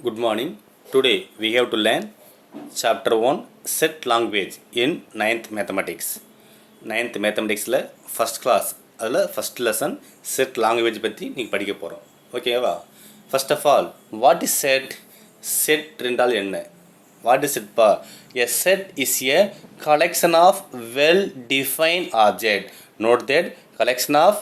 Good morning. Today we have to learn chapter 1 set language in 9th mathematics. 9th mathematicsல first class அதில் first lesson set language பற்றி நீங்கள் படிக்க போகிறோம். ஓகேவா? First of all, what is set? Set என்றால் என்ன? What is set பா? A set is a collection of well-defined object. Note that collection of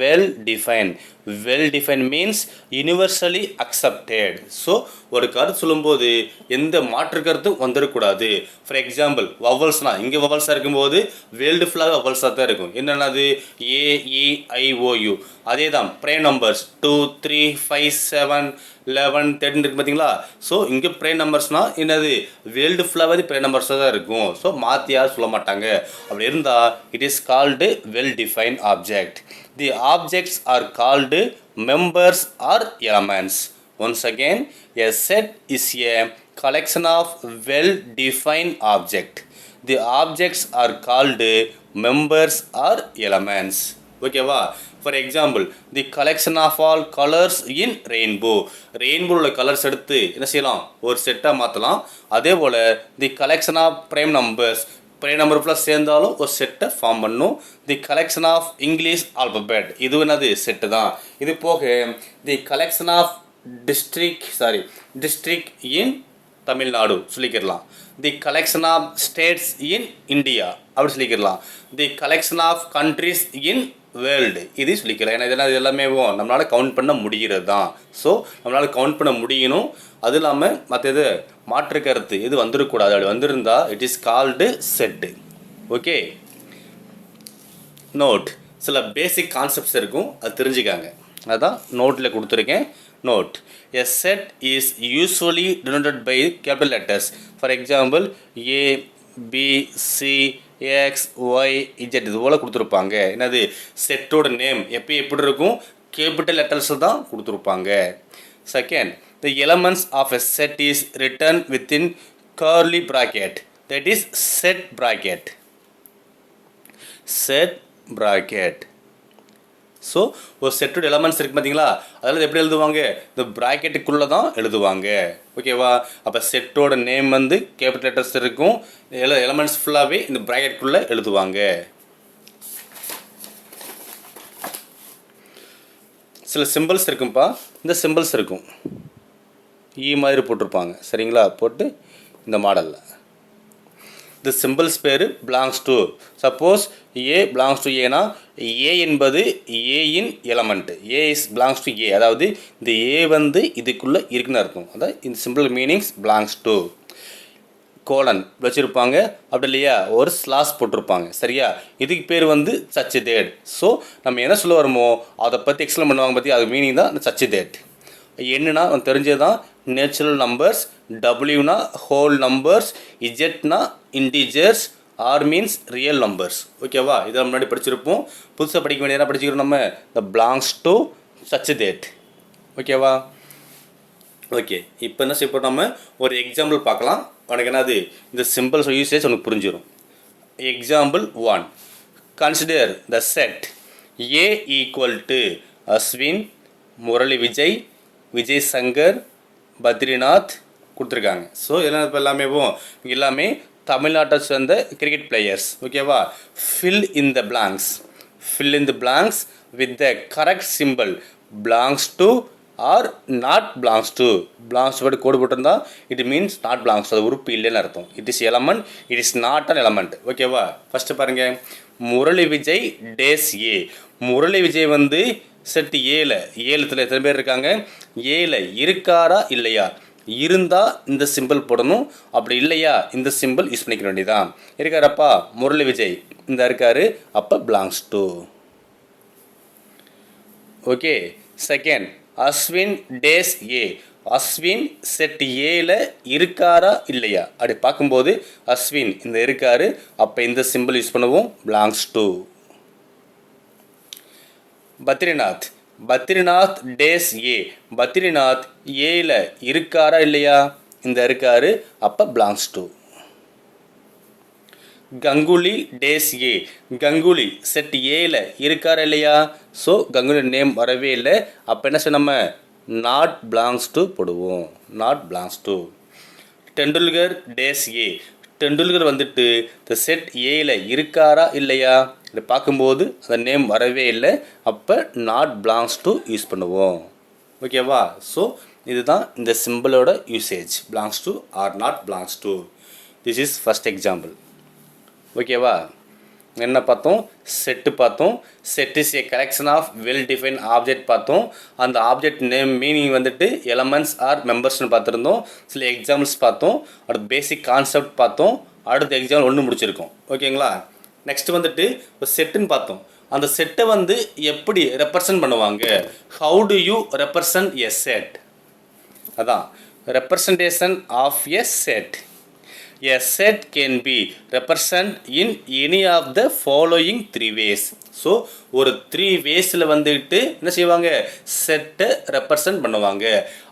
well defined means universally accepted. So ஒரு கருத்து சொல்லும்போது எந்த மாற்று கருத்தும் வந்துடக்கூடாது. ஃபார் எக்ஸாம்பிள் வவல்ஸ்னா இங்கே வவல்ஸாக இருக்கும்போது வேர்ல்டு ஃபுல்லாக வவல்ஸாக தான் இருக்கும். என்னென்னது AEIOU. அதே தான் ப்ரைம் நம்பர்ஸ் 2 3 5 7 11 13 இருக்குது பார்த்தீங்களா. ஸோ இங்கே ப்ரைம் நம்பர்ஸ்னால் என்னது வேர்ல்டு ஃபுல்லாகவே ப்ரைம் நம்பர்ஸாக தான் இருக்கும். ஸோ மாற்றியாக சொல்ல மாட்டாங்க. அப்படி இருந்தால் it is called well defined object. The objects are called members or elements. Once again, a set is a collection of well-defined objects. The objects are called members or elements. Okay, for example, the collection of all colors in rainbow. Rainbow colors எடுத்து என்ன செய்யலாம், ஒரு செட்டா மாற்றலாம். அதே போல் the collection of prime numbers, prime number plus சேர்ந்தாலும் ஒரு செட்டை ஃபார்ம் பண்ணும். The collection of English alphabet, இது என்னது செட்டு தான். இது போக the collection of district in Tamil Nadu சொல்லிக்கிடலாம். The collection of states in India அப்படி சொல்லிக்கிடலாம். The collection of countries in world இது சொல்லிக்கலாம். ஏன்னா இதெல்லாம் இது எல்லாமே நம்மளால் கவுண்ட் பண்ண முடிகிறது தான். ஸோ நம்மளால் கவுண்ட் பண்ண முடியணும். அது இல்லாமல் மற்ற இது மாற்று கருத்து இது வந்துடக்கூடாது. அப்படி வந்திருந்தால் it is called set. Okay, note சில பேசிக் கான்செப்ட்ஸ் இருக்கும், அது தெரிஞ்சுக்காங்க. அதுதான் நோட்டில் கொடுத்துருக்கேன். Note, a set is usually denoted by capital letters. For example ABCXYZ இது போல் கொடுத்துருப்பாங்க. என்னது செட்டோட நேம் எப்படி இருக்கும், கேபிட்டல் லெட்டர்ஸ் தான் கொடுத்துருப்பாங்க. Second, the elements of a set is written within curly bracket, that is set bracket. So ஒரு செட்டோட எலமெண்ட்ஸ் இருக்குது பார்த்தீங்களா, அதில் எப்படி எழுதுவாங்க, இந்த ப்ராக்கெட்டுக்குள்ளே தான் எழுதுவாங்க. ஓகேவா? அப்போ செட்டோட நேம் வந்து கேபிட்டல் லெட்டர்ஸ் இருக்கும், எலமெண்ட்ஸ் ஃபுல்லாகவே இந்த ப்ராக்கெட்டுக்குள்ளே எழுதுவாங்க. சில சிம்பிள்ஸ் இருக்கும்ப்பா, இந்த சிம்பிள்ஸ் இருக்கும் மாதிரி போட்டிருப்பாங்க. சரிங்களா? போட்டு இந்த மாடலில் இந்த சிம்பிள்ஸ் பேர் belongs to. Suppose A belongs to ஏனா ஏ என்பது ஏயின் element. A is belongs to A, அதாவது இந்த ஏ வந்து இதுக்குள்ளே இருக்குன்னு அர்த்தம். அதாவது இந்த symbol meanings belongs to. Colon வச்சுருப்பாங்க, அப்படி இல்லையா ஒரு ஸ்லாஸ் போட்டிருப்பாங்க. சரியா? இதுக்கு பேர் வந்து சச்சு தேட். ஸோ நம்ம என்ன சொல்ல வரமோ அதை பற்றி எக்ஸ்பிளைன் பண்ணுவாங்க பற்றி, அது மீனிங் தான் இந்த சச்சு தேட். என்னன்னா தெரிஞ்சது தான் நேச்சுரல் நம்பர்ஸ், டபிள்யூனா ஹோல் நம்பர்ஸ், இஜெட்னா integers, R means real numbers. ஓகேவா? இதை முன்னாடி படிச்சிருப்போம். புதுசாக படிக்க வேண்டியதாக படிச்சுக்கிறோம் நம்ம the belongs to such that. ஓகேவா? ஓகே, இப்போ என்ன செய்ய போகிறோம், நம்ம ஒரு எக்ஸாம்பிள் பார்க்கலாம். உனக்கு என்னது இந்த சிம்பிள்ஸ் யூசேஜ் உனக்கு புரிஞ்சிடும். Example 1, consider the set A equal to Ashwin, Murali Vijay, Vijay Shankar, Badrinath கொடுத்துருக்காங்க. ஸோ எல்லாம் இப்போ எல்லாமே தமிழ்நாட்டை சேர்ந்த கிரிக்கெட் பிளேயர்ஸ். ஓகேவா? Fill in the blanks with the correct symbol belongs to or not belongs to. Belongs படி கோடு போட்டிருந்தா இட் மீன்ஸ் நாட் பிலாங்ஸ், அது உறுப்பு இல்லைன்னு அர்த்தம். It is element, it is not an element. ஓகேவா? ஃபஸ்ட்டு பாருங்கள், முரளி விஜய் டேஸ் ஏ. முரளி விஜய் வந்து செட் ஏலத்தில் எத்தனை பேர் இருக்காங்க, ஏல இருக்காரா இல்லையா, இருந்தால் இந்த சிம்பிள் போடணும், அப்படி இல்லையா இந்த சிம்பிள் யூஸ் பண்ணிக்க வேண்டியதான். இருக்காரப்பா முரளி விஜய், இந்த இருக்காரு, அப்போ belongs to. Okay, second, Ashwin days A. Ashwin set ஏல இருக்காரா இல்லையா, அப்படி பார்க்கும்போது அஸ்வின் இந்த இருக்காரு, அப்போ இந்த சிம்பிள் யூஸ் பண்ணுவோம், பிலாங்ஸ் டு. பத்ரிநாத் டேஸ் ஏ. பத்ரிநாத் ஏல இருக்காரா இல்லையா, இந்த இருக்காரு, அப்போ belongs to. Ganguly days A. Ganguly set ஏல இருக்காரா இல்லையா, ஸோ கங்குலி நேம் வரவே இல்லை, அப்போ என்ன செய்ய நம்ம நாட் பிலாங்ஸ் டு போடுவோம். Not belongs to. டெண்டுல்கர் டேஸ் ஏ. டெண்டுல்கர் வந்துட்டு இந்த செட் ஏயில் இருக்காரா இல்லையா இதை பார்க்கும்போது அந்த நேம் வரவே இல்லை. அப்போ நாட் பிலாங்ஸ் டு யூஸ் பண்ணுவோம். ஓகேவா? ஸோ இதுதான் இந்த சிம்பிளோட usage. Belongs to or not belongs to. This is first example. ஓகேவா? என்ன பார்த்தோம்? செட்டு பார்த்தோம். Set is a collection of well define object பார்த்தோம். அந்த ஆப்ஜெக்ட் நேம் மீனிங் வந்துட்டு எலமெண்ட்ஸ் ஆர் மெம்பர்ஸ்னு பார்த்துருந்தோம். சில எக்ஸாம்பிள்ஸ் பார்த்தோம். அடுத்து பேசிக் கான்செப்ட் பார்த்தோம். அடுத்த எக்ஸாம்பிள் ஒன்று முடிச்சிருக்கோம். ஓகேங்களா? நெக்ஸ்ட் வந்துட்டு ஒரு செட்டுன்னு பார்த்தோம். அந்த செட்டை வந்து எப்படி ரெப்ரசன்ட் பண்ணுவாங்க? How to you represent a set? அதான் representation of a set. A set can be represented in any of the following 3 ways. So ஒரு 3 waysல வந்துட்டு என்ன செய்வாங்க? செட்டை ரெப்ரசன்ட் பண்ணுவாங்க.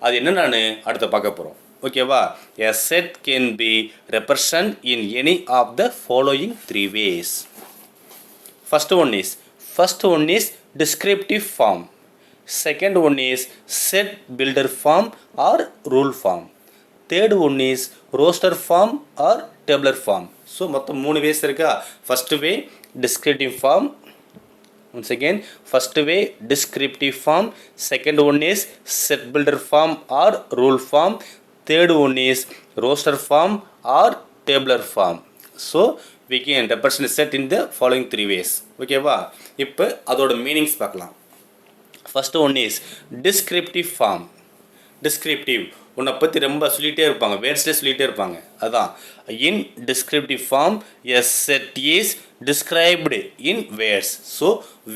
அது என்ன நான் அடுத்து பார்க்க போகிறோம். ஓகேவா? A set can be represented in any of the following 3 ways. First one is descriptive form. Second one is set builder form or rule form. Third one is roster form or tabular form. So மொத்தம் 3 ways இருக்கா? First way descriptive form. Once again, first way descriptive form. Second one is set builder form or rule form. Third one is roster form or tabular form. So we can represent set in the following 3 ways. ஓகேவா? இப்போ அதோட meanings பார்க்கலாம். First one is descriptive form. Descriptive உன்னை பற்றி ரொம்ப சொல்லிகிட்டே இருப்பாங்க, வேர்ட்ஸ்லேயே சொல்லிகிட்டே இருப்பாங்க. அதுதான் in descriptive form as set is described in words. So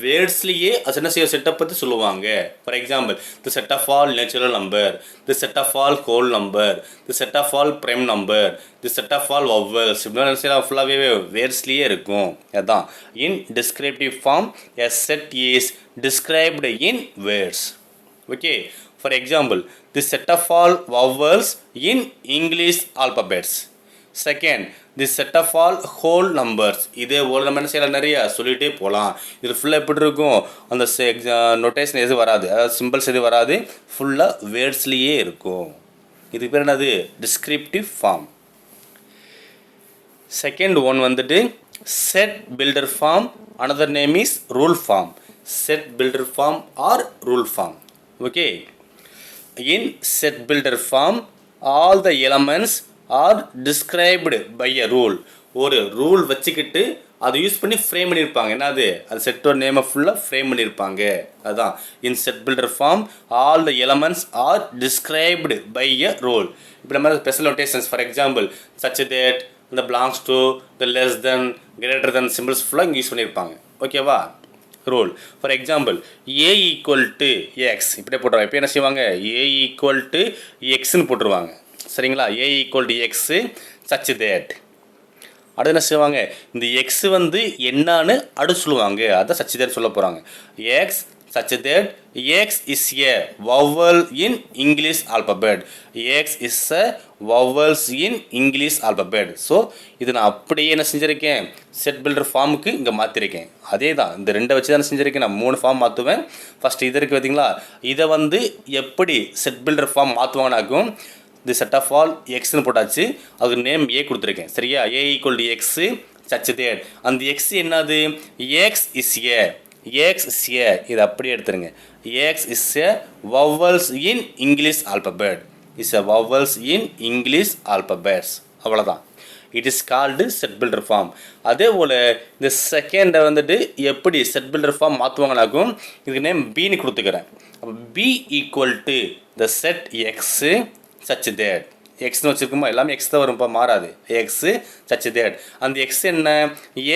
வேர்ட்ஸ்லேயே அது என்ன செய்ய செட்டை பற்றி சொல்லுவாங்க. For example, the set of all natural number, the set of all whole number, the set of all prime number, the set of all vowels. இப்படிலாம் ஃபுல்லாகவே வேர்ட்ஸ்லேயே இருக்கும். அதுதான் in descriptive form as set is described in words. Okay. For example, the set of all vowels in English alphabets. Second, the set of all whole numbers. இதே போல் நம்ம என்ன செய்யலாம்? நிறைய சொல்லிகிட்டே போகலாம். இது ஃபுல்லாக எப்படி இருக்கும்? அந்த நோட்டேஷன் எதுவும் வராது, அதாவது சிம்பிள்ஸ் எதுவும் வராது, ஃபுல்லாக வேர்ட்ஸ்லேயே இருக்கும். இது பேர் என்னது? Descriptive form. செகண்ட் ஒன் வந்துட்டு set builder form. Another name is rule form. Set builder form or rule form. Okay. In set builder form, all the elements are described by a rule. ஒரு rule வச்சுக்கிட்டு அதை use பண்ணி frame பண்ணியிருப்பாங்க. என்னது? அது செட்டோட நேமை ஃபுல்லாக ஃப்ரேம் பண்ணியிருப்பாங்க. அதுதான் in set builder form all the elements are described by a rule. இப்போ நம்ம special notations, for example such that, இந்த belongs to, the less than, greater than symbols ஃபுல்லாக இங்கே யூஸ் பண்ணியிருப்பாங்க. ஓகேவா? Rule. For example A equal to X இப்படியே போட்டுருவாங்க. இப்போ என்ன செய்வாங்க? ஏ ஈக்குவல் டு எக்ஸ்ன்னு போட்டுருவாங்க. சரிங்களா? A equal to x such that. அடுத்து என்ன செய்வாங்க? இந்த எக்ஸ் வந்து என்னான்னு அடுத்து சொல்லுவாங்க. அதான் சச் தேட் சொல்ல போகிறாங்க. X such that x is a vowel in English alphabet. X is a vowels in English alphabet. So இது நான் அப்படியே என்ன செஞ்சுருக்கேன்? செட் பில்டர் ஃபார்முக்கு இங்கே மாற்றிருக்கேன். அதே தான், இந்த ரெண்டை வச்சு தான் செஞ்சுருக்கேன். நான் 3 ஃபார்ம் மாற்றுவேன். ஃபஸ்ட் இது இருக்குது பார்த்தீங்களா? இதை வந்து எப்படி செட் பில்டர் ஃபார்ம் மாற்றுவாங்கனாக்கும், தி செட் ஆஃப் ஆல் எக்ஸ்னு போட்டாச்சு, அதுக்கு நேம் ஏ கொடுத்துருக்கேன். சரியா? A equal to x such that. அந்த எக்ஸ் என்னது? X is a. X is a. இது அப்படியே எடுத்துருங்க. X is a vowels in English alphabet. Is a vowels in English alphabets. அவ்வளோதான். It is called set builder form. அதே போல் இந்த செகண்டை வந்துட்டு எப்படி செட் பில்டர் ஃபார்ம் மாற்றுவாங்கனாக்கும், இதுக்கு நேம் பின்னு கொடுத்துக்கிறேன். அப்போ B equal to the set x such that. எக்ஸ்னு வச்சுருக்குமா? எல்லாமே எக்ஸ் தான் வரும்ப்பா, மாறாது. X such that. அந்த எக்ஸ் என்ன?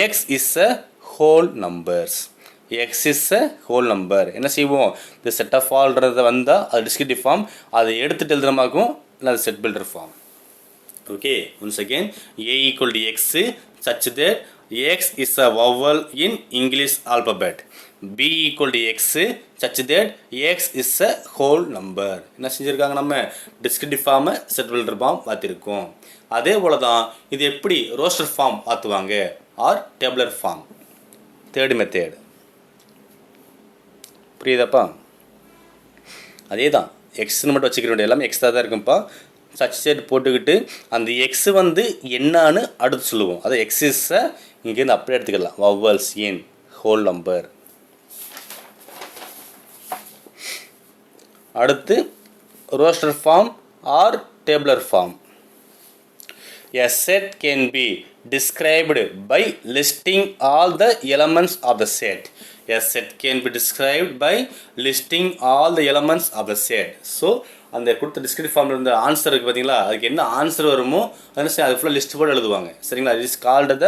X is a whole numbers. X is a whole number. என்ன செய்வோம்? இந்த செட் ஆஃப் ஆல்ன்றதை வந்தால் அது டிஸ்கிரிப்டிவ் ஃபார்ம், அதை எடுத்துகிட்டு எழுதுறமாக்கும், இல்லை அது set builder form. Okay. Once again, A equal to x such that x is a vowel in English alphabet. B equal to x such that x is a whole number. என்ன செஞ்சுருக்காங்க? நம்ம descriptive ஃபார்மை set builder form மாற்றிருக்கோம். அதே போல் தான் இது எப்படி roster form மாற்றுவாங்க or tabular form. Third method. புரியுதாப்பா? அதே தான், எக்ஸ்னு மட்டும் வச்சுக்க வேண்டிய எல்லாமே எக்ஸ் தான் இருக்கும்ப்பா. சச் செட் போட்டுக்கிட்டு அந்த எக்ஸ் வந்து என்னான்னு அடுத்து சொல்லுவோம். அதை எக்ஸிஸை இங்கேருந்து அப்படியே எடுத்துக்கலாம். Vowels in whole number. அடுத்து roster form or tabular form. A set can be described by listing all the elements of the set. A set can be described by listing all the elements of the set. So அந்த கொடுத்த descriptive ஃபார்மில் இருந்த answer இருக்குது பார்த்தீங்களா, அதுக்கு என்ன answer வருமோ அது ஃபுல்லாக லிஸ்ட் போட்டு எழுதுவாங்க. சரிங்களா? It is called the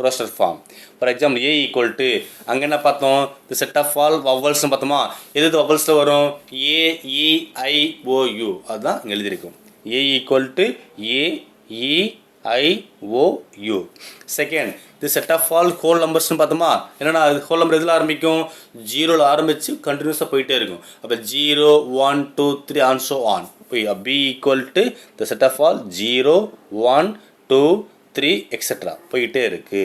roster form. For example A equal to அங்கே என்ன பார்த்தோம், தி செட் ஆஃப் ஆல் வவல்ஸ்னு பார்த்தோமா. எது வவல்ஸில் வரும்? AEIOU அதுதான் இங்கே எழுதியிருக்கும். A equal to AEIOU. Second the set of all whole நம்பர்ஸ்னு பார்த்தோமா. என்னென்னா அது ஹோல் நம்பர் எதில் ஆரம்பிக்கும்? 0ல் ஆரம்பித்து கண்டினியூஸாக போயிட்டே இருக்கும். அப்போ 0 1 2 3 and so on. போய் B equal to the set of all 0 1 2 3 etcetera போயிட்டே இருக்கு.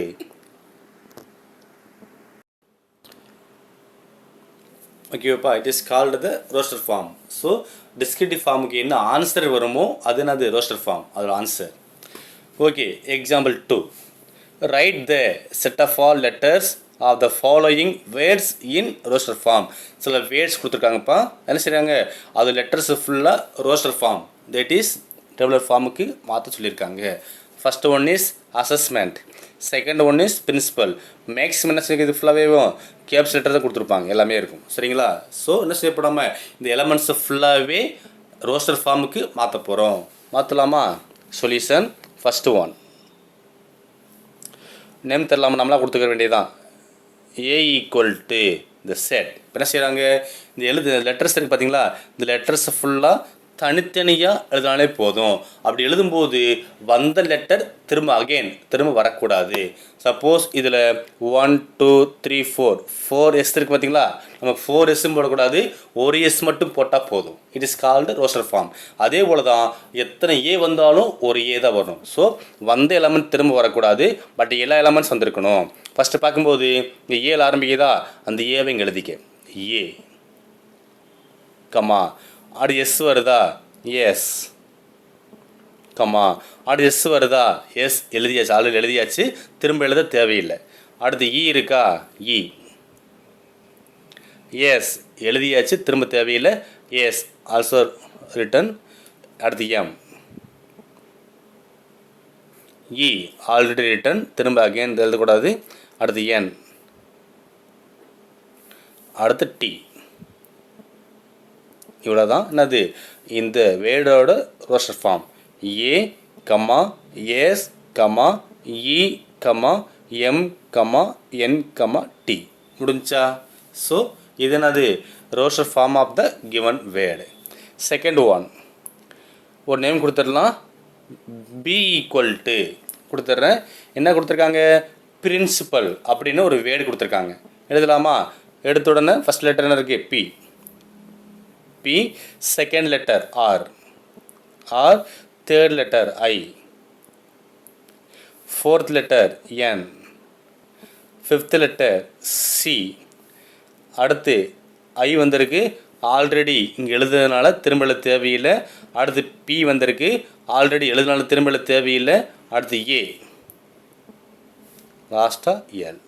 ஓகேப்பா, it is called the roster form. So descriptive ஃபார்முக்கு என்ன ஆன்சர் வருமோ அது என்னது? ரோஸ்டர் ஃபார்ம், அதோட answer. Okay, example 2. Right the set of all letters of the following words in roster form. சில வேர்ட்ஸ் கொடுத்துருக்காங்கப்பா. என்ன செய்கிறாங்க? அது லெட்டர்ஸ் ஃபுல்லாக roster form, that is tabular ஃபார்முக்கு மாற்ற சொல்லியிருக்காங்க. First one is assessment, second one is principal. Maximum என்ன செய்யுது? ஃபுல்லாகவே கேப்ஸ் லெட்டர் தான் கொடுத்துருப்பாங்க, எல்லாமே இருக்கும். சரிங்களா? ஸோ என்ன செய்யப்படாமல் இந்த எலமெண்ட்ஸை ஃபுல்லாகவே ரோஸ்டர் ஃபார்முக்கு மாற்ற போகிறோம். மாற்றலாமா? Solution first one. நேம் தெரிலாமல் நம்மளாம் கொடுத்துக்க வேண்டியதுதான். ஏ ஈக்குவல் டு இந்த செட். இப்போ என்ன செய்கிறாங்க? இந்த லெட்டர்ஸ் இருக்குது பார்த்தீங்களா, இந்த லெட்டர்ஸை ஃபுல்லாக தனித்தனியாக எழுதினாலே போதும். அப்படி எழுதும்போது வந்த லெட்டர் திரும்ப வரக்கூடாது. சப்போஸ் இதில் 1 2 3 4 எஸ் இருக்குது பார்த்தீங்களா, நம்ம 4 எஸ்ஸும் போடக்கூடாது, ஒரு எஸ் மட்டும் போட்டால் போதும். It is called roster form. அதே போல் தான் எத்தனை ஏ வந்தாலும் ஒரு ஏ தான் வரணும். ஸோ வந்த எலமெண்ட் திரும்ப வரக்கூடாது, பட் எல்லா எலமெண்ட்ஸ் வந்திருக்கணும். ஃபஸ்ட்டு பார்க்கும்போது இந்த ஏல ஆரம்பிக்குதா, அந்த ஏவை இங்கே எழுதிக்க. ஏ கமா ஆடு எஸ் வருதா, எஸ் கமா ஆடு எஸ் வருதா, எஸ் எழுதியாச்சு, ஆல்ரெடி எழுதியாச்சு, திரும்ப எழுத தேவையில்லை. அடுத்து இ இருக்கா, இ எஸ் எழுதியாச்சு, திரும்ப தேவையில்லை, எஸ் ஆல்சோ ரிட்டன். அடுத்து எம், இ ஆல்ரெடி ரிட்டன், திரும்ப அகெயின் எழுதக்கூடாது. அடுத்து என், அடுத்து டி. இவ்வளோ தான் என்னது இந்த வேர்டோட roster form. A comma S comma E comma M comma N comma T. முடிஞ்சா? ஸோ இது என்னது? Roster form of the given word. Second one, ஒரு நேம் கொடுத்துடலாம். பி ஈக்குவல் டு கொடுத்துட்றேன். என்ன கொடுத்துருக்காங்க? பிரின்சிபல் அப்படின்னு ஒரு வேர்டு கொடுத்துருக்காங்க. எழுதலாமா? எடுத்த உடனே ஃபஸ்ட் லெட்டர் என்ன இருக்குது? B. P, second letter R, third letter I, fourth letter N, fifth letter C. அடுத்து I வந்திருக்கு, ஆல்ரெடி இங்கே எழுதுறதுனால திரும்ப எழுத தேவையில்லை. அடுத்து P வந்திருக்கு, ஆல்ரெடி எழுதுனால திரும்ப எழுத தேவையில்லை. அடுத்து A, லாஸ்ட்டாக L.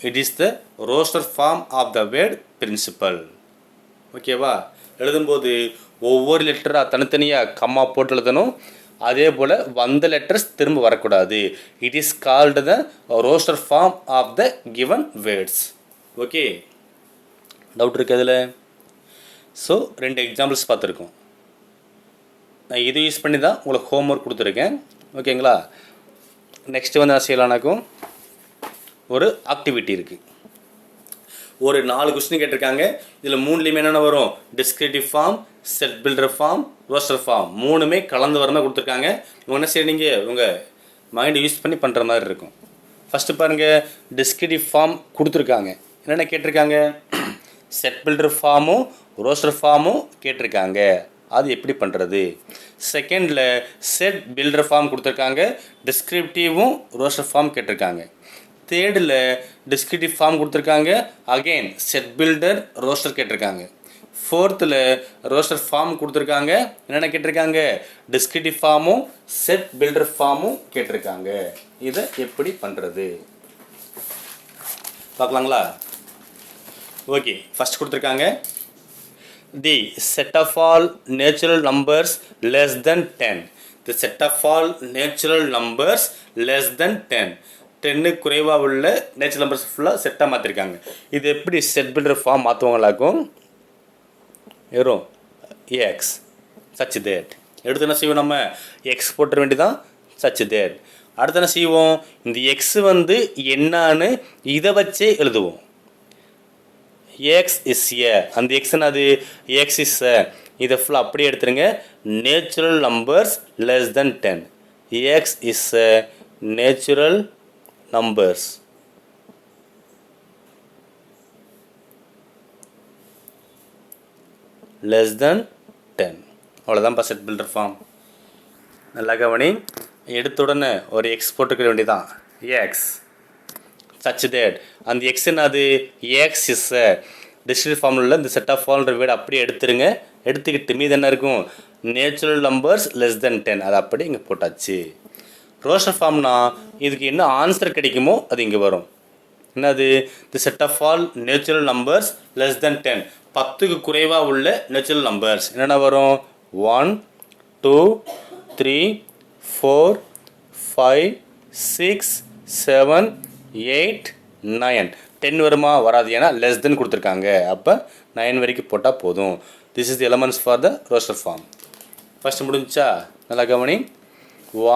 It is the roster form of the word principal. ஓகேவா? எழுதும்போது ஒவ்வொரு லெட்டராக தனித்தனியாக கம்மா போட்டு எழுதணும். அதே போல் வந்த லெட்டர்ஸ் திரும்ப வரக்கூடாது. It is called the roster form of the given words. Okay, doubt இருக்குது அதில்? ஸோ 2 எக்ஸாம்பிள்ஸ் பார்த்துருக்கோம். நான் இது யூஸ் பண்ணி தான் உங்களுக்கு ஹோம்ஒர்க் கொடுத்துருக்கேன். ஓகேங்களா? நெக்ஸ்ட்டு வந்து என்ன செய்யலாம்னாக்கும் ஒரு ஆக்டிவிட்டி இருக்குது. ஒரு 4 கொஸ்டின் கேட்டிருக்காங்க. இதில் 3லேயுமே என்னென்ன வரும்? Descriptive form, set builder form, roster form 3மே கலந்து வர மாதிரி கொடுத்துருக்காங்க. இவங்க என்ன செய்றீங்க? உங்கள் மைண்டை யூஸ் பண்ணி பண்ணுற மாதிரி இருக்கும். ஃபஸ்ட்டு பாருங்கள், டிஸ்கிரிப்டிவ் ஃபார்ம் கொடுத்துருக்காங்க. என்னென்ன கேட்டிருக்காங்க? செட் பில்டர் ஃபார்மும் ரோஸ்டர் ஃபார்மும் கேட்டிருக்காங்க. அது எப்படி பண்ணுறது? செகண்டில் செட் பில்டர் ஃபார்ம் கொடுத்துருக்காங்க, டிஸ்கிரிப்டிவும் ரோஸ்டர் ஃபார்ம் கேட்டிருக்காங்க. தேர்டில் டிஸ்கிரிப்டிவ் ஃபார்ம் கொடுத்துருக்காங்க, அகெயின் செட் பில்டர் ரோஸ்டர் கேட்டிருக்காங்க. ஃபோர்த்தில் ரோஸ்டர் ஃபார்ம் கொடுத்துருக்காங்க. என்னென்ன கேட்டிருக்காங்க? டிஸ்கிரிப்டிவ் ஃபார்மும் செட் பில்டர் ஃபார்மும் கேட்டிருக்காங்க. இதை எப்படி பண்ணுறது பார்க்கலாங்களா? ஓகே, ஃபஸ்ட் கொடுத்துருக்காங்க the set of all natural numbers less than 10. The set of all natural numbers less than 10. 10 குறைவாக உள்ள நேச்சுரல் நம்பர்ஸ் ஃபுல்லாக செட்டாக மாற்றிருக்காங்க. இது எப்படி செட் பில்டர் ஃபார்ம் மாற்றுவாங்களாக்கும்? வெறும் எக்ஸ் சச் தேட் எடுத்து என்ன செய்வோம்? நம்ம எக்ஸ் போட்டுற வேண்டியதான், சச் தேட். அடுத்து என்ன செய்வோம்? இந்த எக்ஸ் வந்து என்னான்னு இதை வச்சே எழுதுவோம். எக்ஸ் இஸ் ஏ, அந்த எக்ஸ்னா அது எக்ஸ் இஸ் ஏ. இதை ஃபுல்லாக அப்படியே எடுத்துருங்க. Natural numbers less than 10. X is a natural numbers. less than 10. அவ்வளோதான்ப்பா செட் பில்டர் ஃபார்ம். நல்லா கவனி. எடுத்த உடனே ஒரு எக்ஸ் போட்டுக்க வேண்டியதான். X such that. அந்த எக்ஸ் என்னது? எக்ஸ் இஸ் டிஸ்கிரிப்டிவ் ஃபார்மில் இந்த செட் ஆஃப் ஃபார்ம்ன்ற வேர்டு அப்படியே எடுத்துருங்க. எடுத்துக்கிட்டு மீது என்ன இருக்கும்? Natural numbers less than 10. அது அப்படி இங்கே போட்டாச்சு. ரோஸ்டர் ஃபார்ம்னா இதுக்கு என்ன ஆன்சர் கிடைக்குமோ அது இங்கே வரும். என்னது? The set of all natural numbers less than 10. 10க்கு குறைவாக உள்ள நேச்சுரல் நம்பர்ஸ் என்னென்ன வரும்? 1 2 3 4 5 6 7 8 9. 10 வருமா? வராது, ஏன்னா லெஸ் தென் கொடுத்துருக்காங்க. அப்போ 9 வரைக்கும் போட்டால் போதும். This is the elements for the roster form. First முடிஞ்சா? நல்லா கவனி.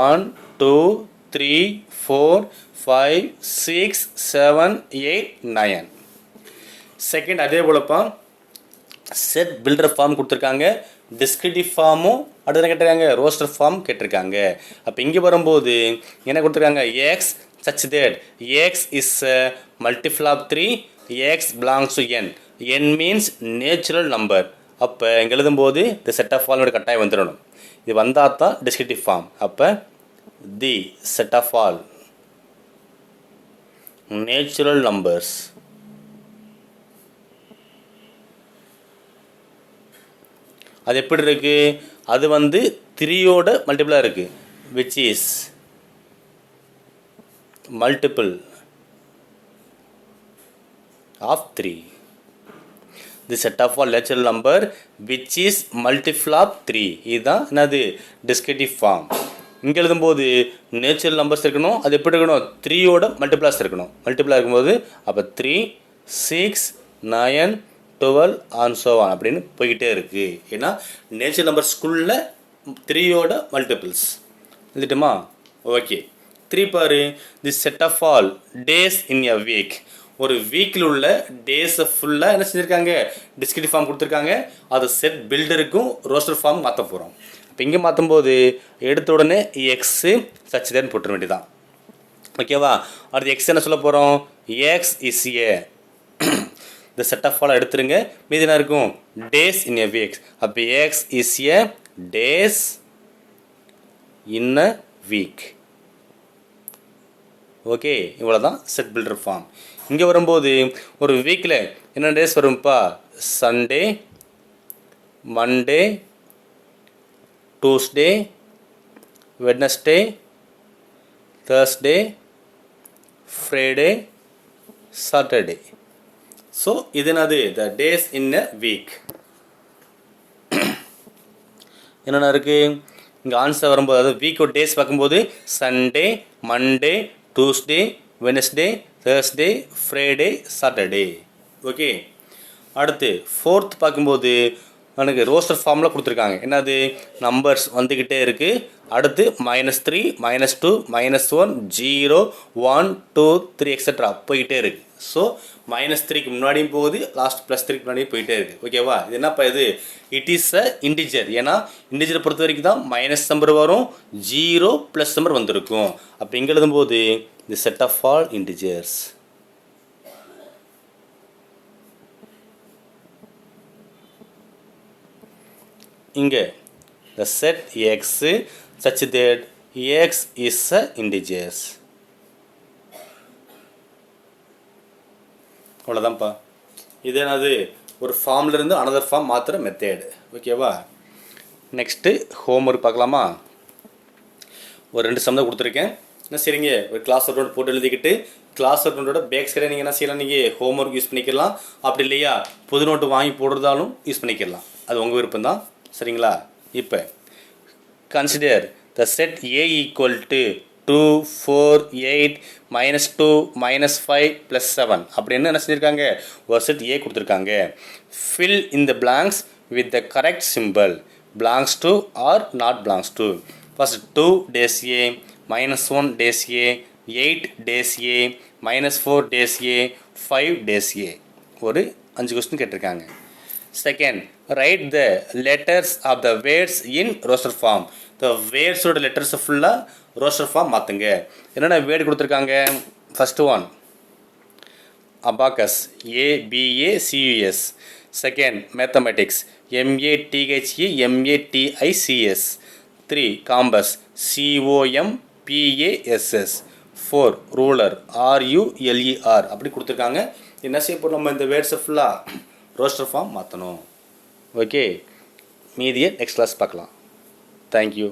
1 2 3 4 5 6 7 8 9. செகண்ட் அதே போலப்பா செட் பில்டர் ஃபார்ம் கொடுத்துருக்காங்க. டிஸ்கிரிப்டிவ் ஃபார்மும் அடுத்த என்ன கேட்டிருக்காங்க? ரோஸ்டர் ஃபார்ம் கேட்டிருக்காங்க. அப்போ இங்கே வரும்போது என்ன கொடுத்துருக்காங்க? X such that x is multiple of 3. X belongs to N. N means natural number. அப்போ இங்கே எழுதும்போது இந்த செட் ஆஃப் ஃபார்மோட கட்டாயம் வந்துடணும். இது வந்தால் தான் டிஸ்கிரிப்டிவ் ஃபார்ம். அப்போ the set of all natural numbers அது எப்படி இருக்குது? அது வந்து 3யோட மல்டிபிளாக இருக்குது. Which is multiple of 3. The set of all natural number which is multiple of 3. இதுதான் என்னது? Descriptive form. இங்கே எழுதும்போது நேச்சுரல் நம்பர்ஸ் இருக்கணும். அது எப்படி இருக்கணும்? 3யோட மல்டிபிளாஸ் இருக்கணும். மல்டிபிளாக இருக்கும்போது அப்போ 3 6 9 12 and so on அப்படின்னு போய்கிட்டே இருக்குது. ஏன்னா நேச்சுரல் நம்பர்ஸ்குள்ள 3யோட மல்டிபிள்ஸ் எழுதிட்டுமா? ஓகே. 3 பாரு. The set of all days in a week. ஒரு வீக்கில் உள்ள டேஸை ஃபுல்லாக என்ன செஞ்சுருக்காங்க? டிஸ்கிரிப்டிவ் ஃபார்ம் கொடுத்துருக்காங்க. அது செட் பில்டருக்கும் ரோஸ்டர் ஃபார்ம் மாற்ற போகிறோம். இப்போ இங்கே மாற்றும்போது எடுத்த உடனே எக்ஸு சச் தேன் போட்டுற வேண்டியதான். ஓகேவா? அடுத்து எக்ஸ் என்ன சொல்ல போகிறோம்? X is a. இந்த செட் ஆஃப் ஆல் எடுத்துருங்க. மீதி என்ன இருக்கும்? Days in a week. அப்போ X is a days in a week. Okay, இவ்வளோ தான் செட் பில்டர் ஃபார்ம். இங்கே வரும்போது ஒரு வீக்கில் என்ன டேஸ் வரும்ப்பா? Sunday, Monday, Tuesday, Wednesday, Thursday, Friday, Saturday. So இது என்னது? The days in a week. என்னென்ன இருக்குது? இங்கே ஆன்சர் வரும்போது அதாவது வீக்கோட டேஸ் பார்க்கும்போது Sunday, Monday, Tuesday, Wednesday, Thursday, Friday, Saturday. Okay. அடுத்து ஃபோர்த் பார்க்கும்போது எனக்கு ரோஸ்டர் ஃபார்மில் கொடுத்துருக்காங்க. என்னது? நம்பர்ஸ் வந்துக்கிட்டே இருக்குது. அடுத்து -3 -2 -1 0 1 2 3 எக்ஸட்ரா போய்கிட்டே இருக்குது. ஸோ -3க்கு முன்னாடியும் போகுது, லாஸ்ட் +3க்கு முன்னாடியும் போயிட்டே இருக்குது. ஓகேவா? இது என்னப்பா இது? It is a integer. ஏன்னா இன்டிஜரை பொறுத்த வரைக்கும் தான் மைனஸ் நம்பர் வரும், 0 + நம்பர் வந்திருக்கும். அப்போ இங்கே எழுதும்போது தி செட் ஆஃப் ஆல் இன்டிஜர்ஸ். இங்கே the set x such that x is a integers. அவ்வளோதான்ப்பா. இது என்னது? ஒரு ஃபார்ம்லேருந்து அனதர் ஃபார்ம் மாற்றுற மெத்தேடு. ஓகேவா? நெக்ஸ்ட்டு ஹோம்ஒர்க் பார்க்கலாமா? ஒரு 2 சம் தான் கொடுத்துருக்கேன். என்ன சரிங்க, ஒரு கிளாஸ் ஒர்க் நோட் போட்டு எழுதிக்கிட்டு கிளாஸ் ஒர்க் நோட்டோட பேக் சைடை நீங்கள் என்ன செய்யலாம், நீங்கள் ஹோம்ஒர்க் யூஸ் பண்ணிக்கலாம். அப்படி இல்லையா புது நோட்டு வாங்கி போடுறதாலும் யூஸ் பண்ணிக்கலாம். அது உங்கள் விருப்பம் தான். சரிங்களா? இப்போ consider the set A equal to 2, 4, 8, -2, -5, +7 அப்படின்னு என்ன செஞ்சுருக்காங்க, ஒரு செட் A கொடுத்துருக்காங்க. Fill in the blanks with the correct symbol, belongs to or not belongs to. First 2 days A, -1 days A, 8 days A, -4 days A, 5 days A. ஒரு 5 question கேட்டிருக்காங்க. Second, write the letters of the words in roster form. The வேர்ட்ஸோட லெட்டர்ஸை ஃபுல்லாக roster form மாற்றுங்க. என்னென்ன word கொடுத்துருக்காங்க? First one abacus, ABACUS. Second, mathematics, MATHEMATICS. 3, compass, COMPASS. 4, ruler, RULER. அப்படி கொடுத்துருக்காங்க. என்ன செய்ய போகிறோம், நம்ம இந்த வேர்ட்ஸை ஃபுல்லாக ரோஸ்டர் ஃபார்ம் மாற்றணும். ஓகே, மீதியை நெக்ஸ்ட் கிளாஸ் பார்க்கலாம். தேங்க்யூ.